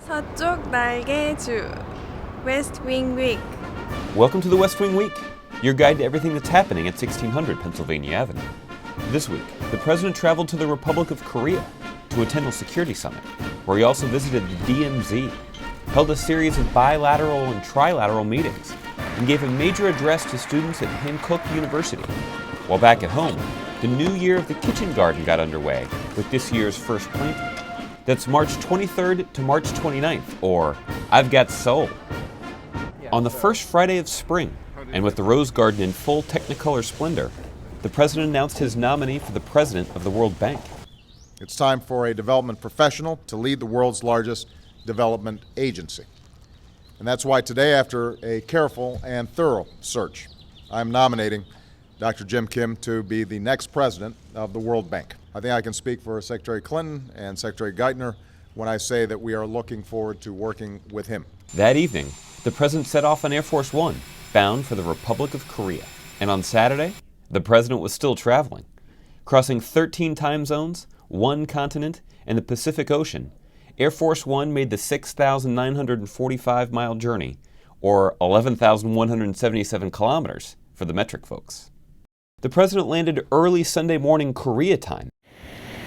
서쪽 날개주 West Wing Week. Welcome to the West Wing Week, your guide to everything that's happening at 1600 Pennsylvania Avenue. This week, the president traveled to the Republic of Korea to attend a security summit, where he also visited the DMZ, held a series of bilateral and trilateral meetings, and gave a major address to students at Hankuk University. While back at home, the new year of the kitchen garden got underway with this year's first planting. That's March 23rd to March 29th, or I've got Seoul. On the first Friday of spring, and with the Rose Garden in full Technicolor splendor, the president announced his nominee for the president of the World Bank. It's time for a development professional to lead the world's largest development agency. And that's why today, after a careful and thorough search, I'm nominating Dr. Jim Kim to be the next president of the World Bank. I think I can speak for Secretary Clinton and Secretary Geithner when I say that we are looking forward to working with him. That evening, the president set off on Air Force One, bound for the Republic of Korea. And on Saturday, the president was still traveling, crossing 13 time zones, one continent, and the Pacific Ocean. Air Force One made the 6,945-mile journey, or 11,177 kilometers for the metric folks. The president landed early Sunday morning Korea time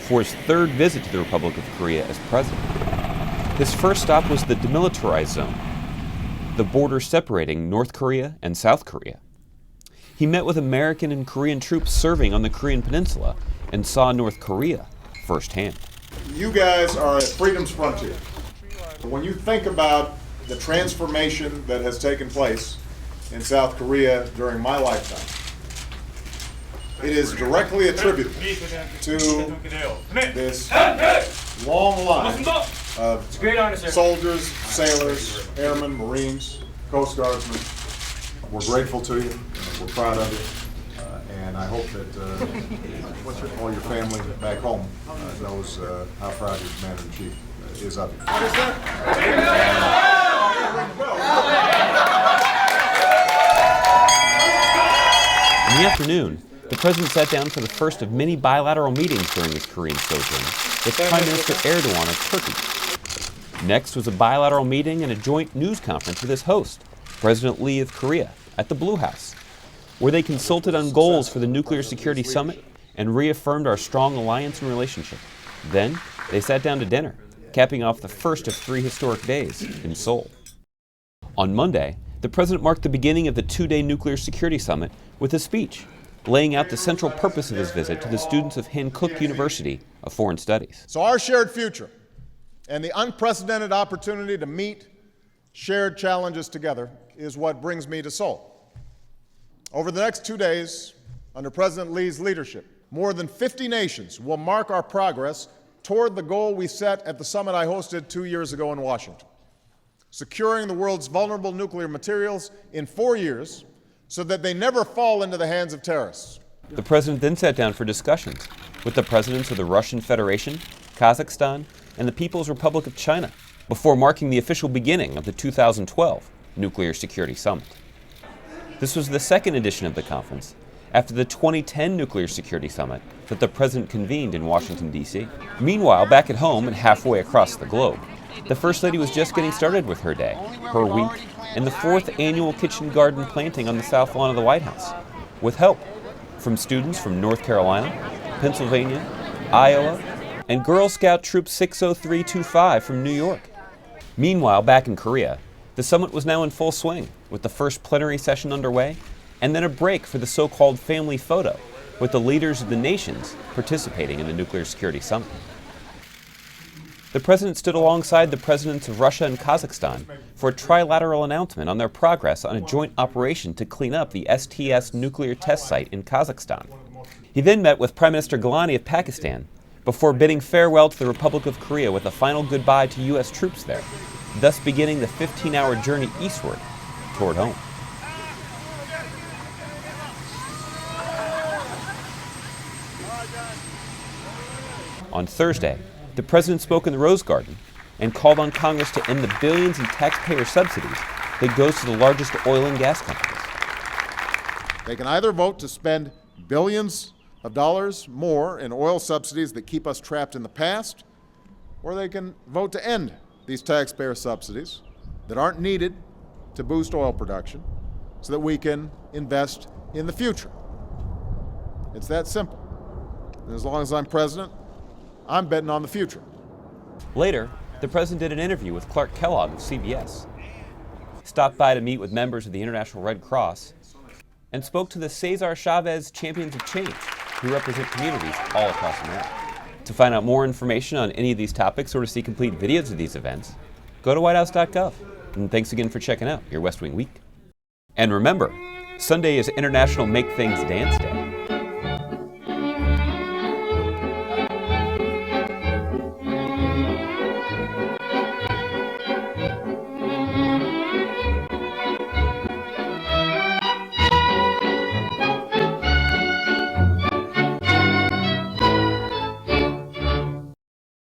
for his third visit to the Republic of Korea as president. His first stop was the demilitarized zone, the border separating North Korea and South Korea. He met with American and Korean troops serving on the Korean peninsula and saw North Korea firsthand. You guys are at freedom's frontier. When you think about the transformation that has taken place in South Korea during my lifetime, it is directly attributable to this long line of soldiers, sailors, airmen, Marines, Coast Guardsmen. We're grateful to you. We're proud of you. And I hope that all your family back home knows how proud your Commander-in-Chief is of you. In the afternoon, the president sat down for the first of many bilateral meetings during his Korean sojourn with Prime Minister Erdogan of Turkey. Next was a bilateral meeting and a joint news conference with his host, President Lee of Korea, at the Blue House, where they consulted on goals for the Nuclear Security Summit and reaffirmed our strong alliance and relationship. Then, they sat down to dinner, capping off the first of 3 historic days in Seoul. On Monday, the president marked the beginning of the 2-day Nuclear Security Summit with a speech, laying out the central purpose of his visit to the students of Hankuk University of Foreign Studies. So our shared future and the unprecedented opportunity to meet shared challenges together is what brings me to Seoul. Over the next 2 days, under President Lee's leadership, more than 50 nations will mark our progress toward the goal we set at the summit I hosted 2 years ago in Washington, securing the world's vulnerable nuclear materials in 4 years so that they never fall into the hands of terrorists. The president then sat down for discussions with the presidents of the Russian Federation, Kazakhstan, and the People's Republic of China before marking the official beginning of the 2012 Nuclear Security Summit. This was the second edition of the conference after the 2010 Nuclear Security Summit that the president convened in Washington, D.C. Meanwhile, back at home and halfway across the globe, the First Lady was just getting started with her day, her week, and the 4th annual kitchen garden planting on the south lawn of the White House, with help from students from North Carolina, Pennsylvania, Iowa, and Girl Scout Troop 60325 from New York. Meanwhile, back in Korea, the summit was now in full swing, with the first plenary session underway, and then a break for the so-called family photo, with the leaders of the nations participating in the Nuclear Security Summit. The president stood alongside the presidents of Russia and Kazakhstan for a trilateral announcement on their progress on a joint operation to clean up the STS nuclear test site in Kazakhstan. He then met with Prime Minister Gilani of Pakistan before bidding farewell to the Republic of Korea with a final goodbye to U.S. troops there, thus beginning the 15-hour journey eastward toward home. On Thursday, the president spoke in the Rose Garden and called on Congress to end the billions in taxpayer subsidies that goes to the largest oil and gas companies. They can either vote to spend billions of dollars more in oil subsidies that keep us trapped in the past, or they can vote to end these taxpayer subsidies that aren't needed to boost oil production so that we can invest in the future. It's that simple. And as long as I'm president, I'm betting on the future. Later, the president did an interview with Clark Kellogg of CBS, stopped by to meet with members of the International Red Cross, and spoke to the Cesar Chavez Champions of Change, who represent communities all across America. To find out more information on any of these topics or to see complete videos of these events, go to whitehouse.gov. And thanks again for checking out your West Wing Week. And remember, Sunday is International Make Things Dance Day.